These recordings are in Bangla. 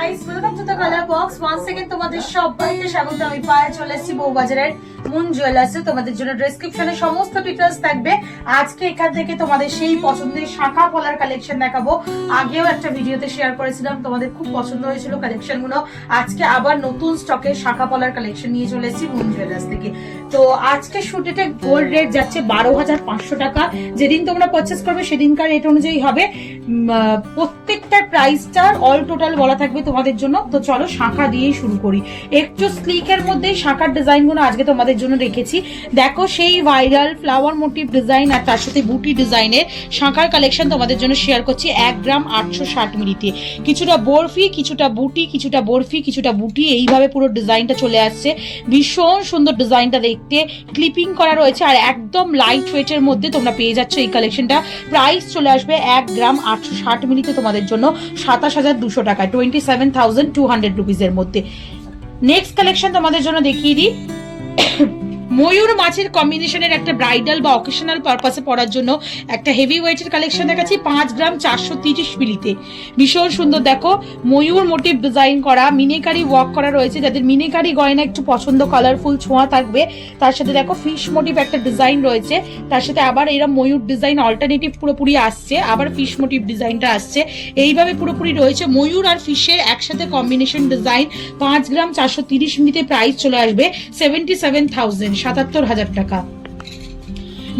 Guys, welcome to the colour box. Once second তোমাদের সবাইকে স্বাগত। আমি পায়ে চলে এসেছি বউবাজারের মুন জুয়েলার্সে। তোমাদের জন্য ডেসক্রিপশনে সমস্ত ডিটেইলস থাকবে। আজকে এখান থেকে তোমাদের সেই পছন্দের শাখা পলার কালেকশন দেখাবো। আগেও একটা ভিডিওতে শেয়ার করেছিলাম, তোমাদের খুব পছন্দ হয়েছিল কালেকশন গুলো। আজকে আবার নতুন স্টকের শাখা পলার কালেকশন নিয়ে চলে এসেছি মুন জুয়েলার্স থেকে। তো আজকে শুটেতে গোল্ড রেট যাচ্ছে 12,500 টাকা। যেদিন তোমরা পারচেস করবে সেদিনকার রেট অনুযায়ী হবে। প্রত্যেকটার প্রাইসটার অল টোটাল বলা থাকবে তোমাদের জন্য। তো চলো শাখা দিয়েই শুরু করি। একটু স্লিকের মধ্যে শাখার ডিজাইন গুলো আজকে তোমাদের জন্য রেখেছি। দেখো সেই ভাইরাল ফ্লাওয়ার মোটিভ ডিজাইন আর তার সাথে বুটি ডিজাইনের শাখার কালেকশন তোমাদের জন্য শেয়ার করছি। 1 গ্রাম 860 মিলিতে কিছুটা বরফি, কিছুটা বুটি, কিছুটা বরফি, কিছুটা বুটি, এইভাবে পুরো ডিজাইনটা চলে আসছে। ভীষণ সুন্দর ডিজাইনটা দেখতে, ক্লিপিং করা রয়েছে আর একদম লাইট ওয়েটের মধ্যে তোমরা পেয়ে যাচ্ছ এই কালেকশনটা। প্রাইস চলে আসবে 1 গ্রাম 860 মিলিতে তোমাদের জন্য 27,200 টাকায়, 27,200 রুপিসের মধ্যে। নেক্সট কালেকশন তোমাদের জন্য দেখিয়ে দিই। ময়ূর মাছের কম্বিনেশনের একটা ব্রাইডাল বা অকেশনাল পারপাসে পরার জন্য একটা হেভি ওয়েটের কালেকশন দেখাচ্ছি। 5 গ্রাম 430 মিলিতে ভীষণ সুন্দর। দেখো ময়ূর মোটিভ ডিজাইন করা, মিনেকারি ওয়ার্ক করা রয়েছে। যাদের মিনেকারি গয়না একটু পছন্দ, কালারফুল ছোঁয়া থাকবে, তার সাথে দেখো ফিশ মোটিভ একটা ডিজাইন রয়েছে। তার সাথে আবার এরা ময়ূর ডিজাইন অল্টারনেটিভ পুরোপুরি আসছে, আবার ফিশ মোটিভ ডিজাইনটা আসছে। এইভাবে পুরোপুরি রয়েছে ময়ূর আর ফিশের একসাথে কম্বিনেশন ডিজাইন। 5 গ্রাম 430 মিলিতে প্রাইস চলে আসবে 77,000, 77,000 টাকা।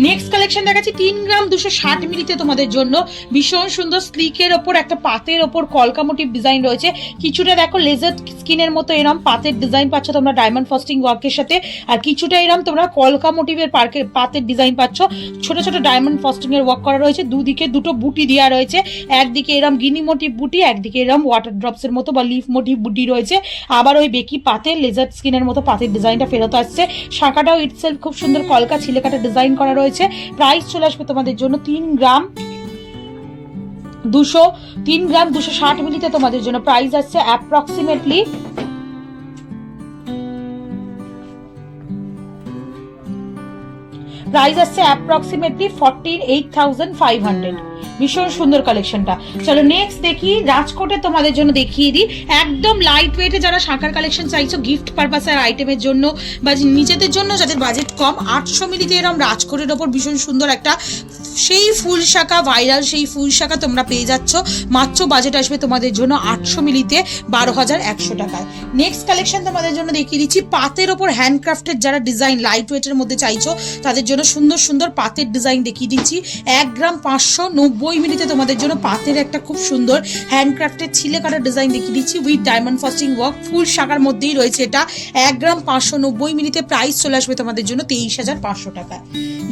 নেক্সট কালেকশন দেখাচ্ছি 3 গ্রাম 260 মিলিতে তোমাদের জন্য। ভীষণ সুন্দর স্লিকের ওপর একটা পাতের ওপর কলকা মোটিভ ডিজাইন রয়েছে। কিছুটা দেখো লেজার স্কিনের মতো এরম পাতের ডিজাইন পাচ্ছ তোমরা ডায়মন্ড ফস্টিং ওয়ার্কের সাথে, আর কিছুটা এরম তোমরা কলকা মোটিভের পাতের ডিজাইন পাচ্ছ। ছোট ছোট ডায়মন্ড ফস্টিং এর ওয়ার্ক করা রয়েছে। দুদিকে দুটো বুটি দেওয়া রয়েছে, একদিকে এরম গিনি মোটিভ বুটি, একদিকে এরম ওয়াটার ড্রপস এর মতো বা লিফ মোটিভ বুটি রয়েছে। আবার ওই বেকি পাতের লেজার স্কিনের মতো পাতের ডিজাইনটা ফেরত আসছে। শাখাটাও ইটসেলফ খুব সুন্দর কলকা ছিলেকাটা ডিজাইন করা রয়েছে। প্রাইস চলে আসবে তোমাদের জন্য 3 গ্রাম 260 মিলিতে তোমাদের জন্য প্রাইস আসছে অ্যাপ্রক্সিমেটলি অ্যাপ্রক্সিমেটলি 48,500। ভীষণ সুন্দর কালেকশনটা। চলো নেক্সট দেখি। রাজকোটে তোমাদের জন্য দেখিয়ে দিই। একদম লাইট ওয়েটে যারা শাখার কালেকশন চাইছো গিফট পারপাসের আইটেমের জন্য বা নিজেদের জন্য যাদের বাজেট কম, 800 মিলিতে এরকম রাজকোটের ওপর ভীষণ সুন্দর একটা সেই ফুল শাখা, ভাইরাল সেই ফুল শাখা তোমরা পেয়ে যাচ্ছ। মাত্র বাজেট আসবে তোমাদের জন্য 800 মিলিতে 12,100 টাকায়। নেক্সট কালেকশন তোমাদের জন্য দেখিয়ে দিচ্ছি। পাতের ওপর হ্যান্ডক্রাফটের যারা ডিজাইন লাইট ওয়েটের মধ্যে চাইছো তাদের জন্য সুন্দর সুন্দর পাতের ডিজাইন দেখিয়ে দিচ্ছি। 1 গ্রাম 590 মিলিতে তোমাদের জন্য পাতের একটা খুব সুন্দর হ্যান্ডক্রাফটের ছিলে কাটার ডিজাইন দেখিয়ে দিচ্ছি উইথ ডায়মন্ড ফস্টিং ওয়ার্ক। ফুল শাখার মধ্যেই রয়েছে এটা। 1 গ্রাম 590 মিলিতে প্রাইস চলে আসবে তোমাদের জন্য 23,500 টাকা।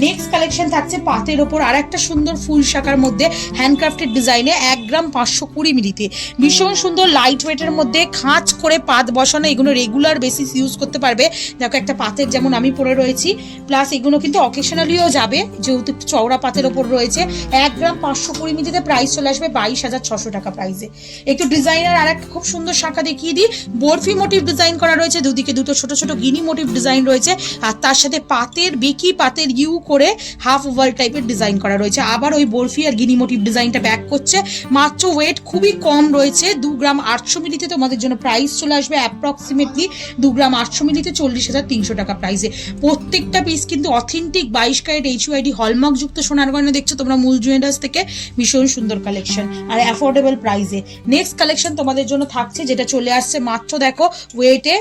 নেক্সট কালেকশন থাকছে পাতের ওপর আর একটা সুন্দর ফুল শাখার মধ্যে হ্যান্ডক্রাফটেড ডিজাইনে 1 গ্রাম 520 মিলিতে। ভীষণ সুন্দর লাইট ওয়েটের মধ্যে খাঁচ করে পাত বসানো। এগুলো রেগুলার বেসিস ইউজ করতে পারবে। দেখো একটা পাতের যেমন আমি পরে রয়েছি, প্লাস এগুলো কিন্তু অকেশনালিও যাবে যেহেতু চওড়া পাতের ওপর রয়েছে। 1 গ্রাম 520 মিলিতে প্রাইস চলে আসবে 22,600 টাকা প্রাইসে। একটু ডিজাইনার আর একটা খুব সুন্দর শাখা দেখিয়ে দিই। বরফি মোটিভ ডিজাইন করা রয়েছে, দুদিকে দুটো ছোট ছোট গিনি মোটিভ ডিজাইন রয়েছে, আর তার সাথে পাতের বেকি পাতের ইউ করে হাফ ওভাল টাইপের ডিজাইন করা রয়েছে। আবার ওই বরফি আর গিনি মোটিভ ডিজাইনটা ব্যাক করছে। মাত্র ওয়েট খুবই কম রয়েছে। 2 গ্রাম 800 মিলিতে তোমাদের জন্য প্রাইস চলে আসবে অ্যাপ্রক্সিমেটলি 2 গ্রাম 800 মিলিতে 40,300 টাকা প্রাইসে। প্রত্যেকটা পিস কিন্তু অথেন্টিক 22 ক্যারেট HUID হলমার্ক যুক্ত সোনার গয়না দেখছো তোমরা মূল জুয়েলার্স থেকে। ভীষণ সুন্দর কালেকশন আর অ্যাফোর্ডেবল প্রাইসে। নেক্সট কালেকশন তোমাদের জন্য থাকছে যেটা চলে আসছে মাত্র দেখো ওয়েটে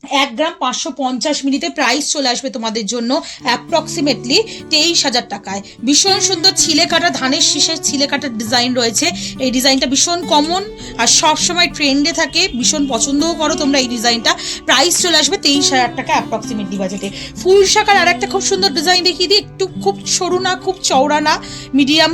1 গ্রাম 550 মিলিতে প্রাইস চলে আসবে তোমাদের জন্য অ্যাপ্রক্সিমেটলি 23,000 টাকায়। ভীষণ সুন্দর ছিলে কাটা ধানের শীষের ছিলে কাটার ডিজাইন রয়েছে। এই ডিজাইনটা ভীষণ কমন আর সবসময় ট্রেন্ডে থাকে, ভীষণ পছন্দও করো তোমরা এই ডিজাইনটা। প্রাইস চলে আসবে 23,000 টাকা অ্যাপ্রক্সিমেটলি বাজেটে। ফুল শাখার আর একটা খুব সুন্দর ডিজাইন দেখিয়ে দিই। একটু খুব সরু না, খুব চওড়া না, মিডিয়াম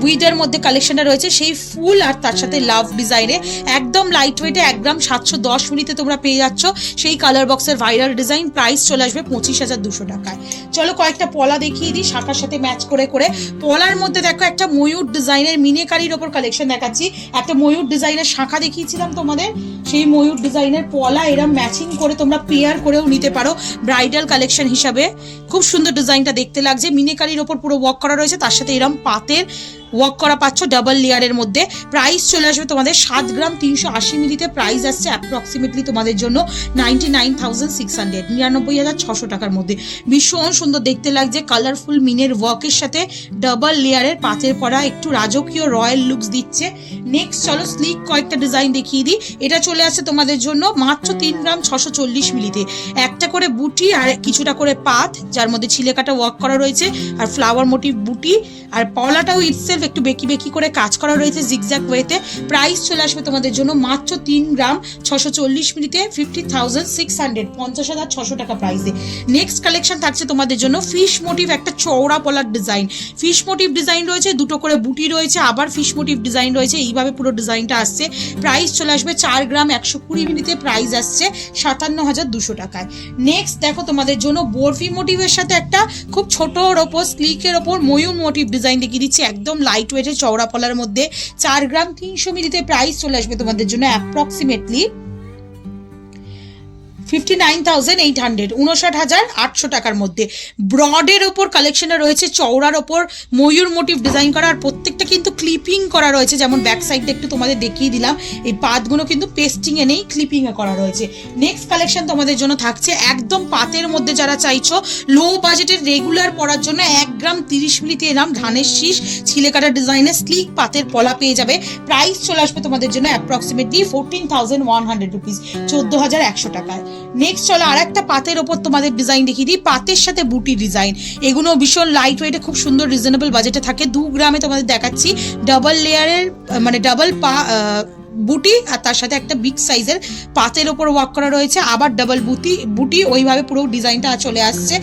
উইডের মধ্যে কালেকশনটা রয়েছে সেই ফুল আর তার সাথে লাভ ডিজাইনে। একদম লাইট ওয়েটে 1 গ্রাম 710 মিলিতে তোমরা পেয়ে যাচ্ছ সেই কালার বক্সের ভাইরাল ডিজাইন। প্রাইস চলে আসবে 25,200 টাকায়। চলো কয়েকটা পলা দেখিয়ে দিই শাখার সাথে ম্যাচ করে করে। পলার মধ্যে দেখো একটা ময়ূর ডিজাইনের মিনেকারির ওপর কালেকশন দেখাচ্ছি। একটা ময়ূর ডিজাইনের শাখা দেখিয়েছিলাম তোমাদের, সেই ময়ূর ডিজাইনের পলা এরম ম্যাচিং করে তোমরা পেয়ার করেও নিতে পারো ব্রাইডাল কালেকশন হিসাবে। খুব সুন্দর ডিজাইনটা দেখতে লাগছে। মিনেকারির ওপর পুরো ওয়ার্ক করা রয়েছে, তার সাথে এরম পাতের ওয়ার্ক করা পাচ্ছ ডাবল লেয়ারের মধ্যে। প্রাইস চলে আসবে তোমাদের 7 গ্রাম 380 মিলিতে, প্রাইস আসছে অ্যাপ্রক্সিমেটলি তোমাদের জন্য 99,600, 99,600 টাকার মধ্যে। ভীষণ সুন্দর দেখতে লাগছে, কালারফুল মিনের ওয়ার্কের সাথে ডাবল লেয়ারের পাতের পরা, একটু রাজকীয় রয়্যাল লুকস দিচ্ছে। নেক্সট চলো স্লিক কয়েকটা ডিজাইন দেখিয়ে দিই। এটা চলে আসছে তোমাদের জন্য মাত্র 3 গ্রাম 640 মিলিতে, একটা করে বুটি আর কিছুটা করে পাত, যার মধ্যে ছিলে কাটা ওয়ার্ক করা রয়েছে আর ফ্লাওয়ার মোটিভ বুটি, আর পলাটাও ইটসেলফ একটু বেকি বেকি করে কাজ করা রয়েছে জিগজ্যাগ ওয়েতে। প্রাইস চলে আসবে তোমাদের জন্য মাত্র 3 গ্রাম 640 মিলিতে 50,600, 50,600 টাকা প্রাইসে। নেক্সট কালেকশন থাকছে তোমাদের জন্য ফিশ মোটিভ, একটা চওড়া পলার ডিজাইন, ফিশ মোটিভ ডিজাইন রয়েছে, দুটো করে বুটি রয়েছে, আবার ফিশ মোটিভ ডিজাইন রয়েছে, এইভাবে পুরো ডিজাইনটা আসছে। প্রাইস চলে আসবে 4 গ্রাম 120 মিলিতে, প্রাইস আসছে 57,200 টাকায়। নেক্সট দেখো তোমাদের জন্য বরফি মোটিভের সাথে একটা খুব ছোটোর ওপর স্লিকের ওপর ময়ূর মোটিভ ডিজাইন দেখিয়ে দিচ্ছি, একদম লাইট ওয়েটের চওড়া পলার মধ্যে, 4 গ্রাম 300 মিলিতে, প্রাইস চলে আসবে তোমাদের জন্য অ্যাপ্রক্সিমেটলি 59,800, 59,800 টাকার মধ্যে। ব্রডের ওপর কালেকশনে রয়েছে, চওড়ার ওপর ময়ূর মোটিভ ডিজাইন করা, আর প্রত্যেকটা কিন্তু ক্লিপিং করা রয়েছে, যেমন ব্যাক সাইডটা একটু তোমাদের দেখিয়ে দিলাম, এই পাতগুলো কিন্তু পেস্টিং এ নেই, ক্লিপিং এ করা রয়েছে। নেক্সট কালেকশন তোমাদের জন্য থাকছে একদম পাতের মধ্যে, যারা চাইছো লো বাজেটের রেগুলার পরার জন্য 1 গ্রাম 30 মিলিতে এরকম ধানের শীষ ছিলে কাটা ডিজাইনের স্লিক পাতের পলা পেয়ে যাবে। প্রাইস চলে আসবে তোমাদের জন্য অ্যাপ্রক্সিমেটলি 14,100 রুপিস, 14,100 টাকায়। নেক্সট চলো আর একটা পাতের ওপর তোমাদের ডিজাইন দেখিয়ে দিই, পাতের সাথে বুটি ডিজাইন, এগুলো ভীষণ লাইট ওয়েটে খুব সুন্দর রিজনেবল বাজেটে থাকে। 2 গ্রামে তোমাদের দেখাচ্ছি, ডাবল লেয়ারের মানে ডাবল বুটি আর তার সাথে একটা বিগ সাইজের পাতের ওপর ওয়ার্ক করা রয়েছে, আবার ডাবল বুটি ওইভাবে পুরো ডিজাইনটা চলে আসছে।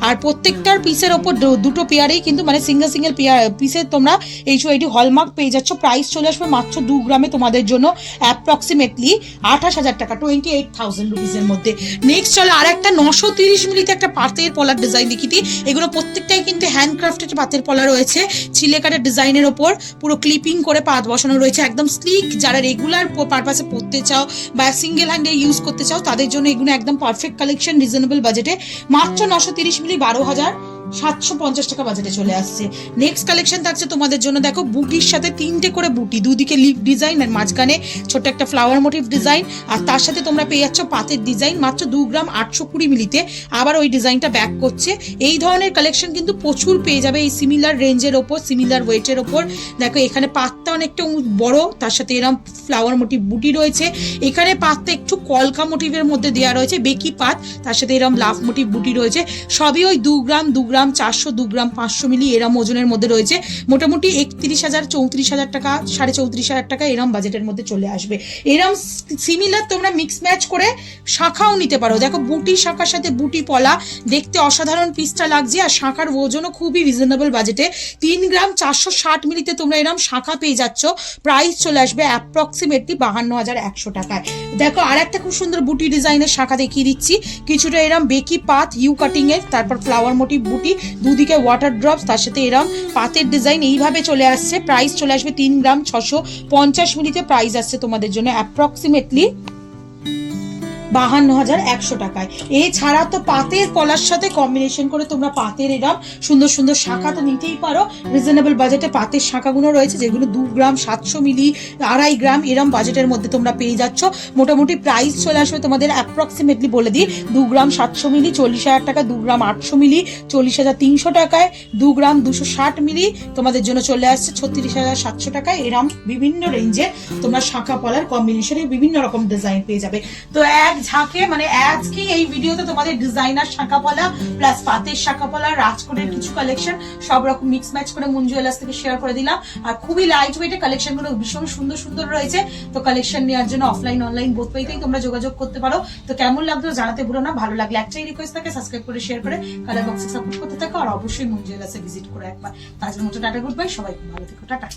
আর প্রত্যেকটার পিসের ওপর দুটো পেয়ারেই কিন্তু মানে সিঙ্গেল পিসের তোমরা HOID হলমার্ক পেয়ে যাচ্ছ। প্রাইস চলে আসবে মাত্র 2 গ্রামে তোমাদের জন্য অ্যাপ্রক্সিমেটলি 28,000 টাকা, 28,000 রুপিসের মধ্যে। নেক্সট চলো আর একটা 930 মিলিতে একটা পাতের পলার ডিজাইন দেখিতি, এগুলো প্রত্যেকটাই কিন্তু হ্যান্ডক্রাফটেড পাতের পলা রয়েছে, ছিলে কাটার ডিজাইনের ওপর পুরো ক্লিপিং করে পাত বসানো রয়েছে, একদম স্লিক। যারা রেগুলার পারপাসে পরতে চাও বা সিঙ্গেল হ্যান্ডে ইউজ করতে চাও তাদের জন্য এগুলো একদম পারফেক্ট কালেকশন, রিজনেবল বাজেটে, মাত্র 930 মিলি 12,750 টাকা বাজেটে চলে আসছে। নেক্সট কালেকশন থাকছে তোমাদের জন্য, দেখো বুটির সাথে 3টে করে বুটি, দুদিকে লিফ ডিজাইন আর মাঝখানে ছোট একটা ফ্লাওয়ার মোটিভ ডিজাইন, আর তার সাথে তোমরা পেয়ে যাচ্ছ পাতের ডিজাইন, মাত্র 2 গ্রাম 820 মিলিতে। আবার ওই ডিজাইনটা ব্যাক করছে। এই ধরনের কালেকশন কিন্তু প্রচুর পেয়ে যাবে এই সিমিলার রেঞ্জের ওপর, সিমিলার ওয়েটের ওপর। দেখো এখানে পাতটা অনেকটা বড়, তার সাথে এরকম ফ্লাওয়ার মোটিভ বুটি রয়েছে, এখানে পাতটা একটু কলকা মোটিভের মধ্যে দেওয়া রয়েছে, বেকি পাত, তার সাথে এরকম লাভ মোটিভ বুটি রয়েছে, সবই ওই 2 গ্রাম 400, 2 গ্রাম 500 মিলি এরম ওজনের মধ্যে রয়েছে। মোটামুটি 31,000, 34,000 টাকা, 34,500 টাকা এরম বাজেটের মধ্যে চলে আসবে। এরম সিমিলার তোমরা মিক্স ম্যাচ করে শাখাও নিতে পারো। দেখো বুটি শাখার সাথে বুটি পলা, দেখতে অসাধারণ পিসটা লাগছে, আর শাখার ওজনও খুবই রিজনেবল বাজেটে, 3 গ্রাম 460 মিলিতে তোমরা এরম শাখা পেয়ে যাচ্ছ। প্রাইস চলে আসবে অ্যাপ্রক্সিমেটলি 52,100 টাকায়। দেখো আর একটা খুব সুন্দর বুটি ডিজাইনের শাখা দেখিয়ে দিচ্ছি, কিছুটা এরম বেকি পাত ইউ কাটিং এর, তারপর ফ্লাওয়ার মোটিভ বুটি, দুদিকে ওয়াটার ড্রপস, তার সাথে এরম পাতের ডিজাইন এইভাবে চলে আসছে। প্রাইস চলে আসবে 3 গ্রাম 650 মিলিতে, প্রাইস আসছে তোমাদের জন্য অ্যাপ্রক্সিমেটলি 52,100 টাকায়। এছাড়া তো পাতের কলার সাথে কম্বিনেশন করে তোমরা পাতের এরম সুন্দর সুন্দর শাখা তো নিতেই পারো। রিজনেবল বাজেটে পাতের শাখাগুলো রয়েছে, যেগুলো 2 গ্রাম 700 মিলি, 2.5 গ্রাম এরম বাজেটের মধ্যে তোমরা পেয়ে যাচ্ছ। মোটামুটি প্রাইস চলে আসবে তোমাদের অ্যাপ্রক্সিমেটলি বলে দিই, 2 গ্রাম 700 মিলি 40,000 টাকা, 2 গ্রাম 800 মিলি 40,300 টাকায়, 2 গ্রাম 260 মিলি তোমাদের জন্য চলে আসছে 36,700 টাকায়। এরম বিভিন্ন রেঞ্জে তোমরা শাখা পলার কম্বিনেশনে বিভিন্ন রকম ডিজাইন পেয়ে যাবে। তো এক ঝাঁকে মানে আজকে এই ভিডিওতে তোমাদের ডিজাইনার শাখা পলা প্লাস পাতের শাখা পলা, রাজকোটের কিছু কালেকশন সব রকম মিক্স ম্যাচ করে মন জুয়েলার্স থেকে শেয়ার করে দিলাম। আর খুবই লাইট ওয়েটে কালেকশন গুলো ভীষণ সুন্দর সুন্দর রয়েছে। তো কালেকশন নেওয়ার জন্য অফলাইন অনলাইন বোথ ওয়েতেই তোমরা যোগাযোগ করতে পারো। তো কেমন লাগলো জানাতে ভুলো না, ভালো লাগলে একটাই রিকোয়েস্ট থাকে, সাবস্ক্রাইব করে শেয়ার করে কালার বক্সে সাপোর্ট করতে থাকো, আর অবশ্যই মন জুয়েলার্সে ভিজিট করে একবার। তার জন্য টাটা, গুড বাই, সবাই খুব ভালো থেকো, টাটা।